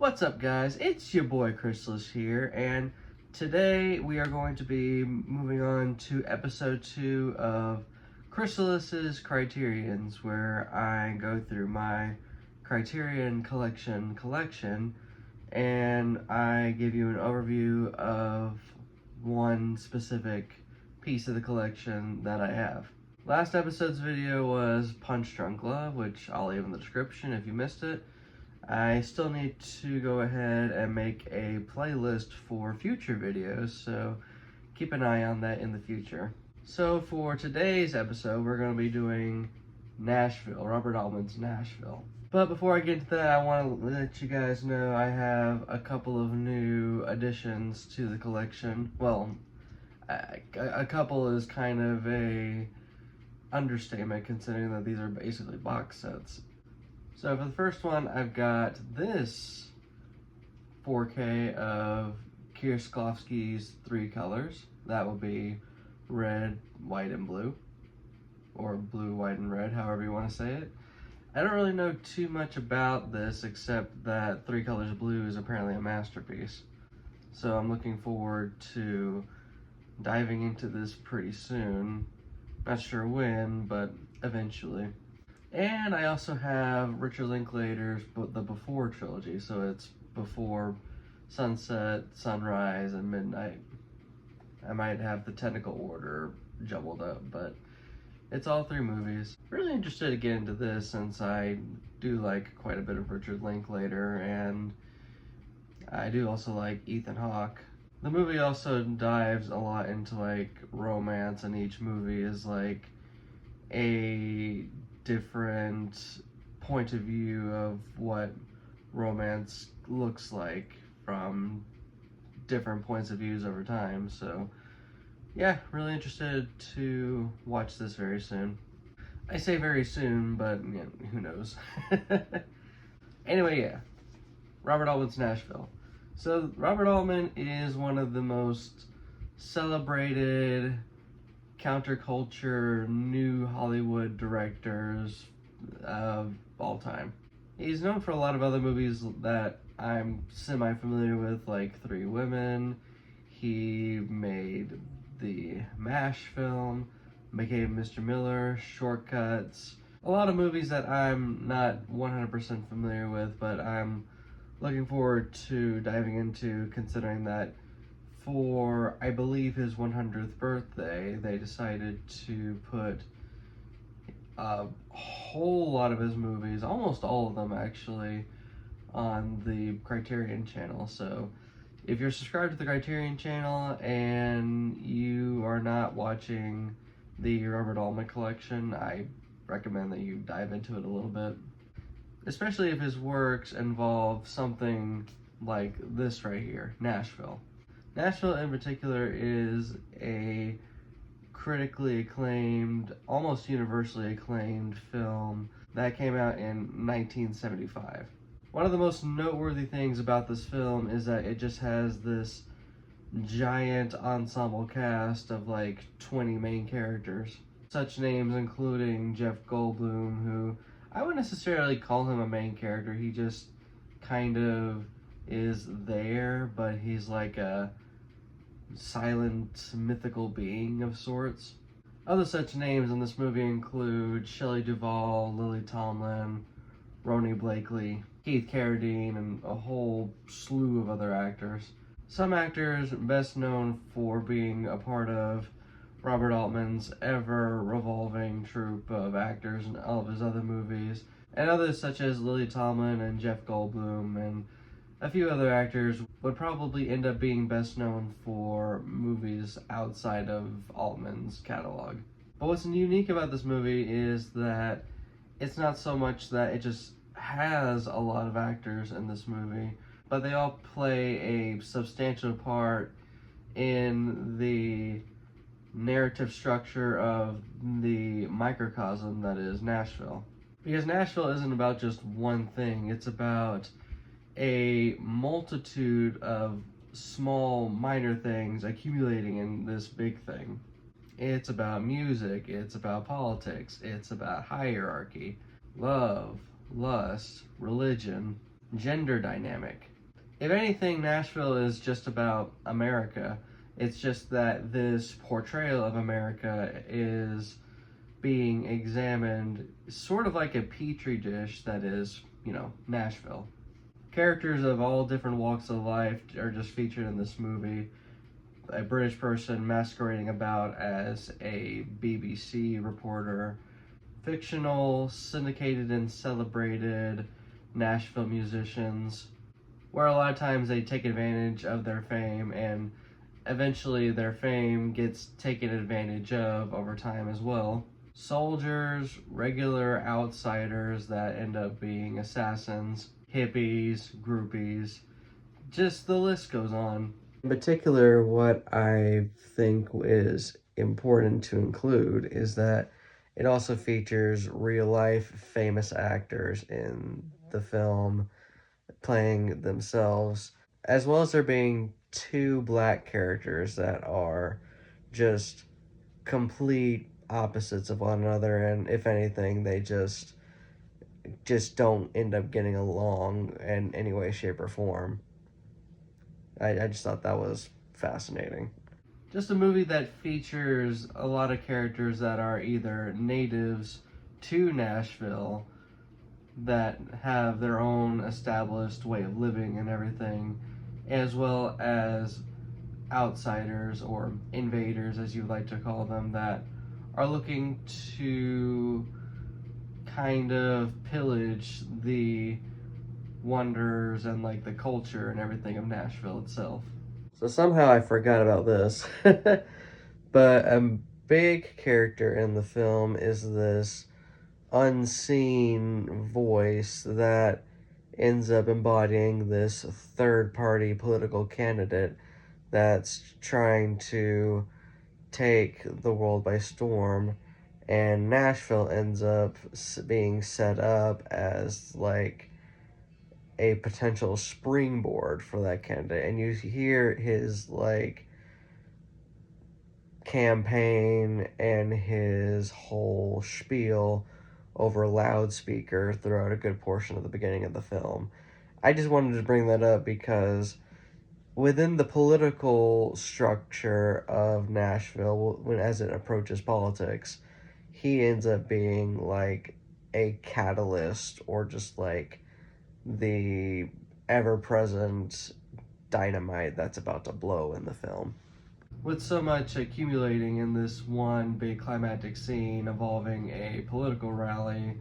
What's up, guys? It's your boy Chrysalis here, and today we are going to be moving on to episode 2 of Chrysalis's Criterions, where I go through my Criterion collection and I give you an overview of one specific piece of the collection that I have. Last episode's video was Punch Drunk Love, which I'll leave in the description if you missed it. I still need to go ahead and make a playlist for future videos, so keep an eye on that in the future. So for today's episode, we're going to be doing Nashville, Robert Altman's Nashville. But before I get into that, I want to let you guys know I have a couple of new additions to the collection. Well, a couple is kind of a understatement considering that these are basically box sets. So for the first one, I've got this 4K of Kieślowski's three colors. That will be red, white, and blue. Or blue, white, and red, however you want to say it. I don't really know too much about this except that Three Colors Blue is apparently a masterpiece. So I'm looking forward to diving into this pretty soon. Not sure when, but eventually. And I also have Richard Linklater's the Before trilogy, so it's Before, Sunset, Sunrise, and Midnight. I might have the technical order jumbled up, but it's all three movies. Really interested to get into this since I do like quite a bit of Richard Linklater, and I do also like Ethan Hawke. The movie also dives a lot into like romance, and each movie is like a different point of view of what romance looks like from different points of views over time. So yeah, really interested to watch this very soon. I say very soon, but you know, who knows. Anyway, yeah, Robert Altman's Nashville. So Robert Altman is one of the most celebrated counterculture new Hollywood directors of all time. He's known for a lot of other movies that I'm semi-familiar with, like Three Women. He made the MASH film, Became Mr. Miller, Shortcuts. A lot of movies that I'm not 100% familiar with, but I'm looking forward to diving into, considering that for, I believe, his 100th birthday, they decided to put a whole lot of his movies, almost all of them actually, on the Criterion channel. So if you're subscribed to the Criterion channel and you are not watching the Robert Altman collection, I recommend that you dive into it a little bit, especially if his works involve something like this right here, Nashville. Nashville in particular is a critically acclaimed, almost universally acclaimed film that came out in 1975. One of the most noteworthy things about this film is that it just has this giant ensemble cast of like 20 main characters. Such names including Jeff Goldblum, who I wouldn't necessarily call him a main character, he just kind of is there, but he's like a silent mythical being of sorts. Other such names in this movie include Shelley Duvall, Lily Tomlin, Roni Blakely, Keith Carradine, and a whole slew of other actors. Some actors best known for being a part of Robert Altman's ever-revolving troupe of actors in all of his other movies, and others such as Lily Tomlin and Jeff Goldblum and a few other actors would probably end up being best known for movies outside of Altman's catalog. But what's unique about this movie is that it's not so much that it just has a lot of actors in this movie, but they all play a substantial part in the narrative structure of the microcosm that is Nashville. Because Nashville isn't about just one thing, it's about a multitude of small minor things accumulating in this big thing. It's about music, it's about politics, it's about hierarchy, love, lust, religion, gender dynamic. If anything, Nashville is just about America. It's just that this portrayal of America is being examined sort of like a petri dish that is, Nashville. Characters of all different walks of life are just featured in this movie. A British person masquerading about as a BBC reporter, fictional, syndicated, and celebrated Nashville musicians, where a lot of times they take advantage of their fame, and eventually their fame gets taken advantage of over time as well. Soldiers, regular outsiders that end up being assassins, hippies, groupies, just the list goes on. In particular, what I think is important to include is that it also features real-life famous actors in the film playing themselves, as well as there being two black characters that are just complete opposites of one another, and if anything, they just don't end up getting along in any way, shape, or form. I just thought that was fascinating. Just a movie that features a lot of characters that are either natives to Nashville that have their own established way of living and everything, as well as outsiders or invaders, as you like to call them, that are looking to kind of pillage the wonders and like the culture and everything of Nashville itself. So somehow I forgot about this. But a big character in the film is this unseen voice that ends up embodying this third party political candidate that's trying to take the world by storm, and Nashville ends up being set up as like a potential springboard for that candidate. And you hear his like campaign and his whole spiel over loudspeaker throughout a good portion of the beginning of the film. I just wanted to bring that up because within the political structure of Nashville, as it approaches politics, he ends up being like a catalyst, or just like the ever-present dynamite that's about to blow in the film. With so much accumulating in this one big climactic scene involving a political rally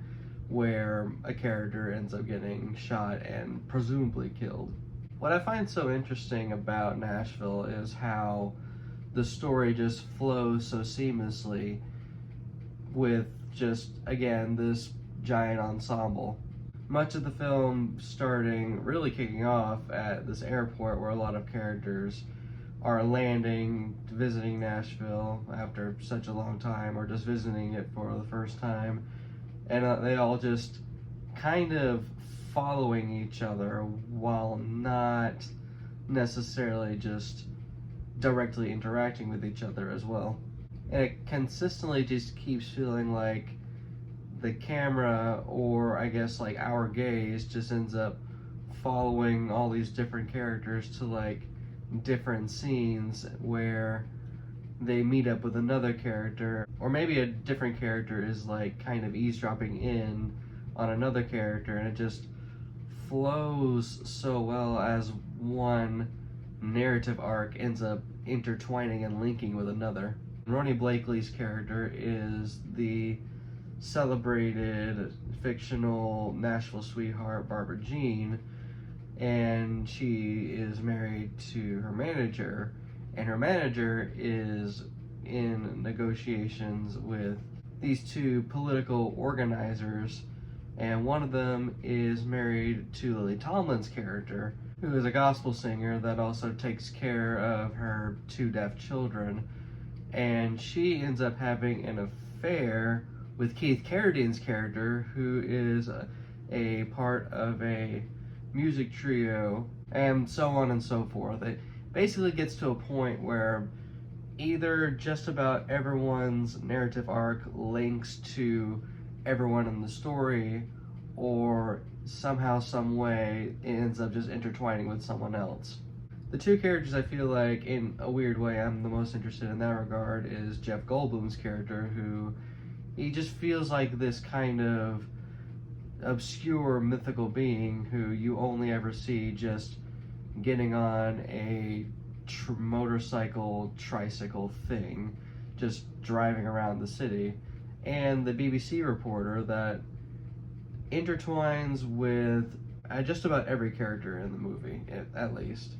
where a character ends up getting shot and presumably killed. What I find so interesting about Nashville is how the story just flows so seamlessly with just, again, this giant ensemble. Much of the film really kicking off at this airport where a lot of characters are landing, visiting Nashville after such a long time, or just visiting it for the first time. And they all just kind of following each other while not necessarily just directly interacting with each other as well. And it consistently just keeps feeling like the camera, or I guess like our gaze, just ends up following all these different characters to like different scenes where they meet up with another character, or maybe a different character is like kind of eavesdropping in on another character, and it just flows so well as one narrative arc ends up intertwining and linking with another. Ronnie Blakely's character is the celebrated fictional Nashville sweetheart Barbara Jean, and she is married to her manager, and her manager is in negotiations with these two political organizers, and one of them is married to Lily Tomlin's character, who is a gospel singer that also takes care of her two deaf children, and she ends up having an affair with Keith Carradine's character, who is a part of a music trio, and so on and so forth. It basically gets to a point where either just about everyone's narrative arc links to everyone in the story, or somehow, some way, it ends up just intertwining with someone else. The two characters I feel like, in a weird way, I'm the most interested in that regard is Jeff Goldblum's character, who he just feels like this kind of obscure mythical being who you only ever see just getting on a motorcycle, tricycle thing, just driving around the city, and the BBC reporter that intertwines with just about every character in the movie, at least,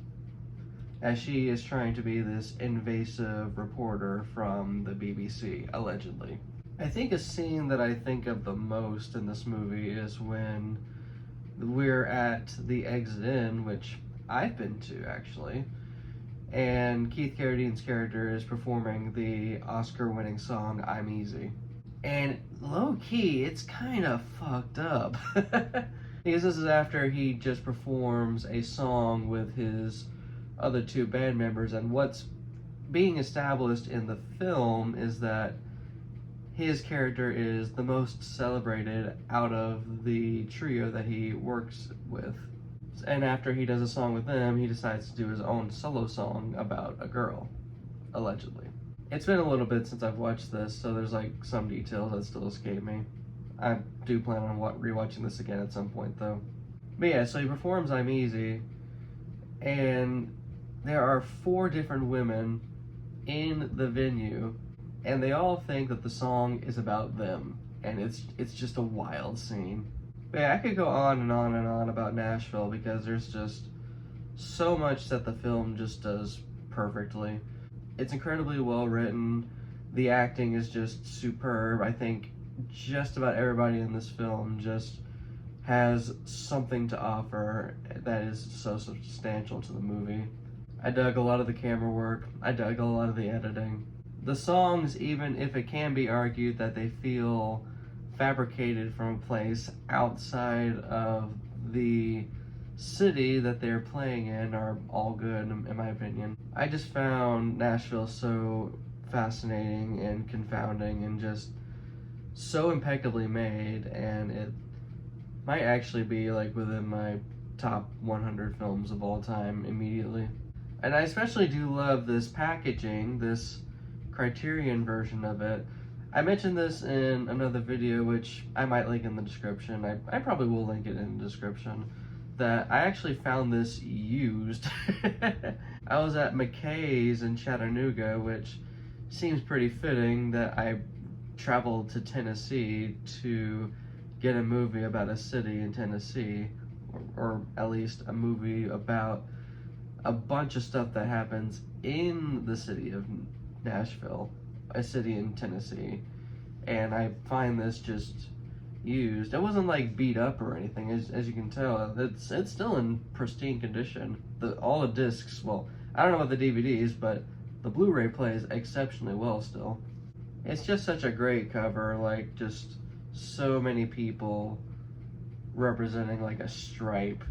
as she is trying to be this invasive reporter from the BBC, allegedly. I think a scene that I think of the most in this movie is when we're at the Exit Inn, which I've been to, actually, and Keith Carradine's character is performing the Oscar-winning song, I'm Easy. And low-key, it's kind of fucked up. Because this is after he just performs a song with his other two band members, and what's being established in the film is that his character is the most celebrated out of the trio that he works with. And after he does a song with them, he decides to do his own solo song about a girl, allegedly. It's been a little bit since I've watched this, so there's like some details that still escape me. I do plan on rewatching this again at some point, though. But yeah, so he performs I'm Easy, and there are 4 different women in the venue, and they all think that the song is about them, and it's just a wild scene. But yeah, I could go on and on and on about Nashville because there's just so much that the film just does perfectly. It's incredibly well written. The acting is just superb. I think just about everybody in this film just has something to offer that is so substantial to the movie. I dug a lot of the camera work. I dug a lot of the editing. The songs, even if it can be argued that they feel fabricated from a place outside of the city that they're playing in, are all good in my opinion. I just found Nashville so fascinating and confounding and just so impeccably made, and it might actually be like within my top 100 films of all time immediately. And I especially do love this packaging, this Criterion version of it. I mentioned this in another video, which I might link in the description. I probably will link it in the description. That I actually found this used. I was at McKay's in Chattanooga, which seems pretty fitting that I traveled to Tennessee to get a movie about a city in Tennessee, or at least a movie about a bunch of stuff that happens in the city of Nashville, a city in Tennessee, and I find this just used. It wasn't like beat up or anything, as you can tell. It's still in pristine condition. All the discs, well, I don't know about the DVDs, but the Blu-ray plays exceptionally well still. It's just such a great cover, like just so many people representing like a stripe,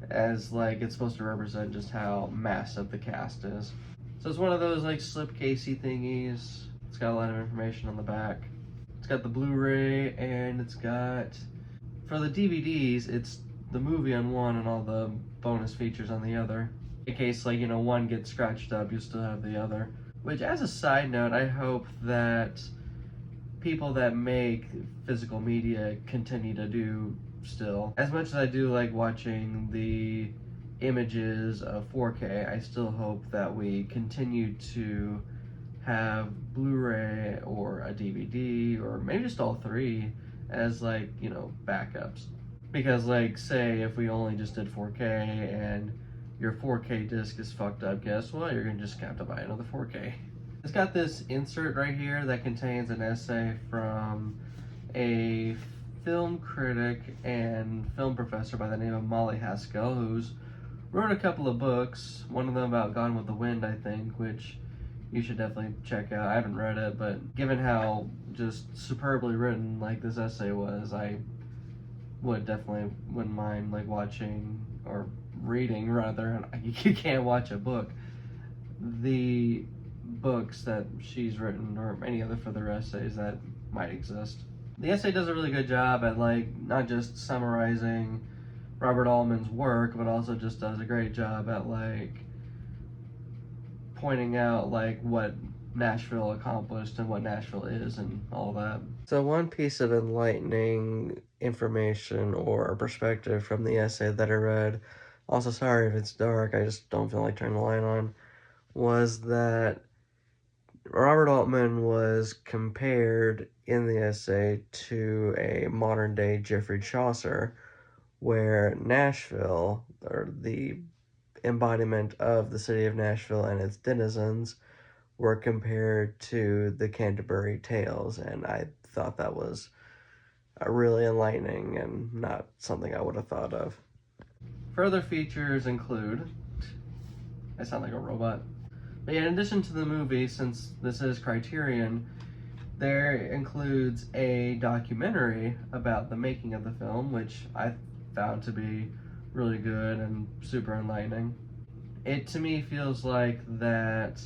as like it's supposed to represent just how massive the cast is. So it's one of those like slipcasey thingies. It's got a lot of information on the back. It's got the Blu-ray, and it's got, for the DVDs, it's the movie on one and all the bonus features on the other. In case, like, you know, one gets scratched up, you still have the other. Which, as a side note, I hope that people that make physical media continue to do still. As much as I do like watching the images of 4K, I still hope that we continue to have Blu-ray or a DVD, or maybe just all 3, as like, you know, backups. Because like, say if we only just did 4K and your 4K disc is fucked up, guess what? You're gonna just have to buy another 4K. It's got this insert right here that contains an essay from a film critic and film professor by the name of Molly Haskell, who's wrote a couple of books, one of them about Gone with the Wind, I think, which you should definitely check out. I haven't read it, but given how just superbly written like this essay was, I wouldn't mind like watching, or reading rather, you can't watch a book, the books that she's written, or any other further essays that might exist. The essay does a really good job at like not just summarizing Robert Altman's work, but also just does a great job at like pointing out like what Nashville accomplished and what Nashville is and all that. So one piece of enlightening information or perspective from the essay that I read, also sorry if it's dark, I just don't feel like turning the light on, was that Robert Altman was compared in the essay to a modern day Geoffrey Chaucer, where Nashville, or the embodiment of the city of Nashville and its denizens, were compared to the Canterbury Tales, and I thought that was really enlightening and not something I would have thought of. Further features include, I sound like a robot, but yeah, in addition to the movie, since this is Criterion, there includes a documentary about the making of the film, which I found to be really good and super enlightening. It to me feels like that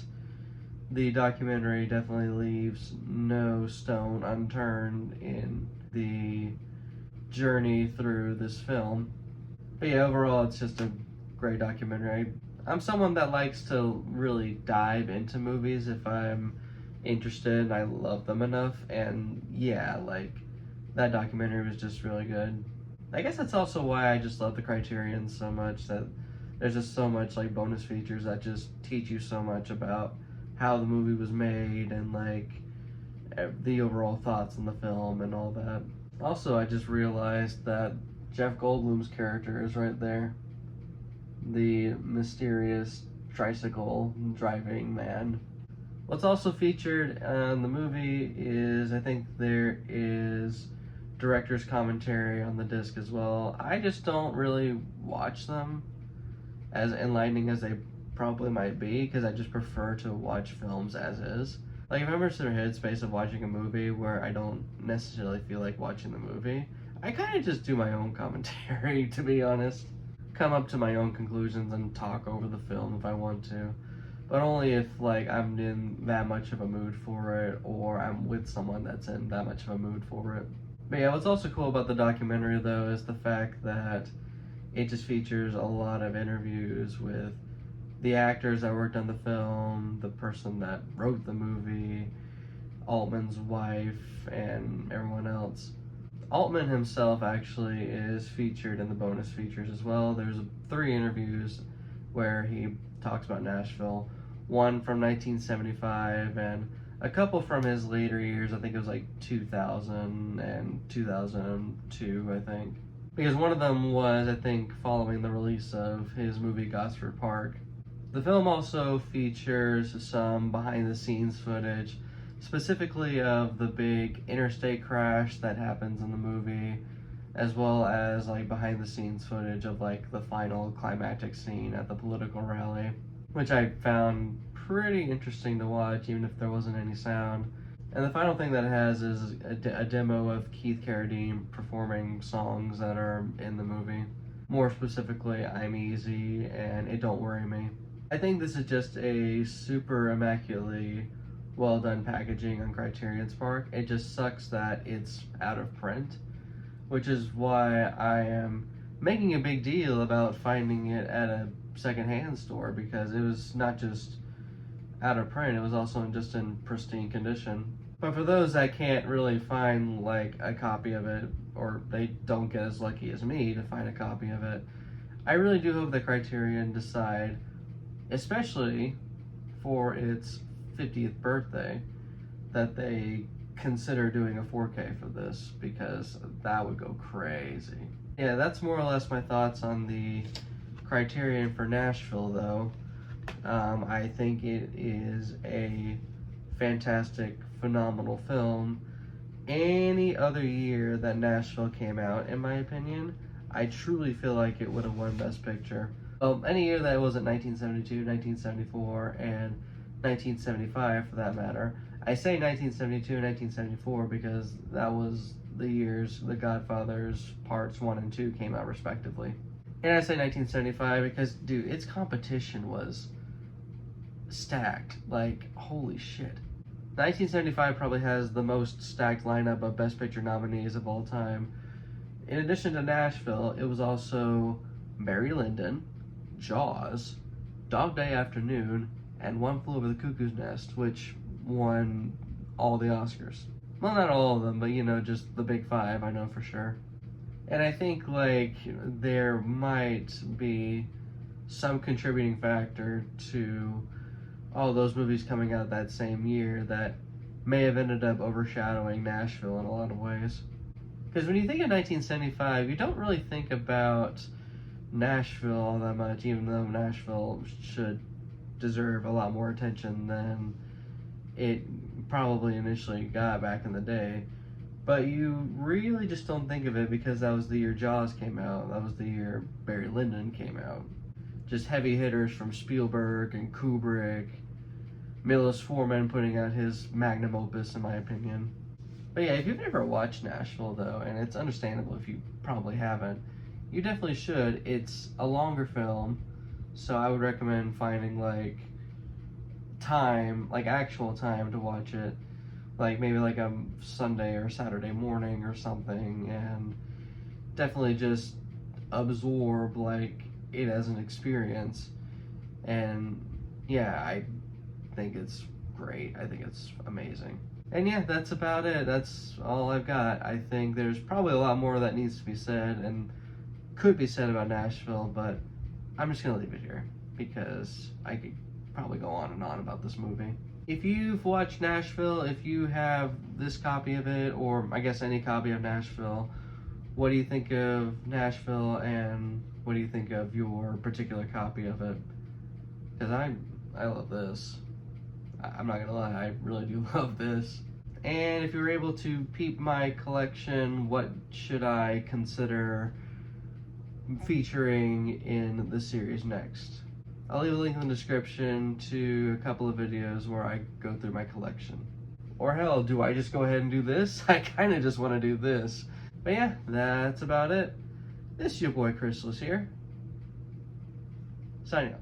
the documentary definitely leaves no stone unturned in the journey through this film. But yeah, overall, it's just a great documentary. I'm someone that likes to really dive into movies if I'm interested and I love them enough, and yeah, like, that documentary was just really good. I guess that's also why I just love the Criterion so much, that there's just so much like bonus features that just teach you so much about how the movie was made and like the overall thoughts on the film and all that. Also, I just realized that Jeff Goldblum's character is right there. The mysterious tricycle driving man. What's also featured in the movie is, I think there is director's commentary on the disc as well. I just don't really watch them as enlightening as they probably might be, because I just prefer to watch films as is. Like, if I'm in the headspace of watching a movie where I don't necessarily feel like watching the movie, I kind of just do my own commentary, to be honest. Come up to my own conclusions and talk over the film if I want to. But only if, like, I'm in that much of a mood for it, or I'm with someone that's in that much of a mood for it. But yeah, what's also cool about the documentary, though, is the fact that it just features a lot of interviews with the actors that worked on the film, the person that wrote the movie, Altman's wife, and everyone else. Altman himself actually is featured in the bonus features as well. There's 3 interviews where he talks about Nashville. One from 1975 and a couple from his later years. I think it was like 2000 and 2002, I think. Because one of them was, I think, following the release of his movie Gosford Park. The film also features some behind-the-scenes footage, specifically of the big interstate crash that happens in the movie, as well as like behind-the-scenes footage of like the final climactic scene at the political rally, which I found pretty interesting to watch, even if there wasn't any sound. And the final thing that it has is a demo of Keith Carradine performing songs that are in the movie. More specifically, I'm Easy and It Don't Worry Me. I think this is just a super immaculately well done packaging on Criterion's part. It just sucks that it's out of print, which is why I am making a big deal about finding it at a secondhand store, because it was not just out of print, it was also just in pristine condition. But for those that can't really find like a copy of it, or they don't get as lucky as me to find a copy of it, I really do hope that Criterion decide, especially for its 50th birthday, that they consider doing a 4K for this, because that would go crazy. Yeah, that's more or less my thoughts on the Criterion for Nashville, though. I think it is a fantastic, phenomenal film. Any other year that Nashville came out, in my opinion, I truly feel like it would have won Best Picture. Any year that wasn't 1972, 1974, and 1975 for that matter. I say 1972 and 1974 because that was the years The Godfather's Parts 1 and 2 came out respectively. And I say 1975 because, dude, its competition was stacked. Like, holy shit. 1975 probably has the most stacked lineup of Best Picture nominees of all time. In addition to Nashville, it was also Barry Lyndon, Jaws, Dog Day Afternoon, and One Flew Over the Cuckoo's Nest, which won all the Oscars. Well, not all of them, but just the big five, I know for sure. And I think, there might be some contributing factor to all those movies coming out that same year that may have ended up overshadowing Nashville in a lot of ways. Because when you think of 1975, you don't really think about Nashville all that much, even though Nashville should deserve a lot more attention than it probably initially got back in the day. But you really just don't think of it because that was the year Jaws came out. That was the year Barry Lyndon came out. Just heavy hitters from Spielberg and Kubrick. Milos Forman putting out his magnum opus, in my opinion. But yeah, if you've never watched Nashville, though, and it's understandable if you probably haven't, you definitely should. It's a longer film, so I would recommend finding, time, actual time to watch it. Maybe a Sunday or Saturday morning or something, and definitely just absorb, it as an experience. And yeah, I think it's great. I think it's amazing. And yeah, that's about it. That's all I've got. I think there's probably a lot more that needs to be said and could be said about Nashville, but I'm just gonna leave it here because I could probably go on and on about this movie. If you've watched Nashville, if you have this copy of it, or I guess any copy of Nashville, what do you think of Nashville, and what do you think of your particular copy of it? Because I love this. I'm not gonna lie, I really do love this. And if you're able to peep my collection, what should I consider featuring in the series next? I'll leave a link in the description to a couple of videos where I go through my collection. Or hell, do I just go ahead and do this? I kind of just want to do this. But yeah, that's about it. This is your boy Chrysalis here, signing off.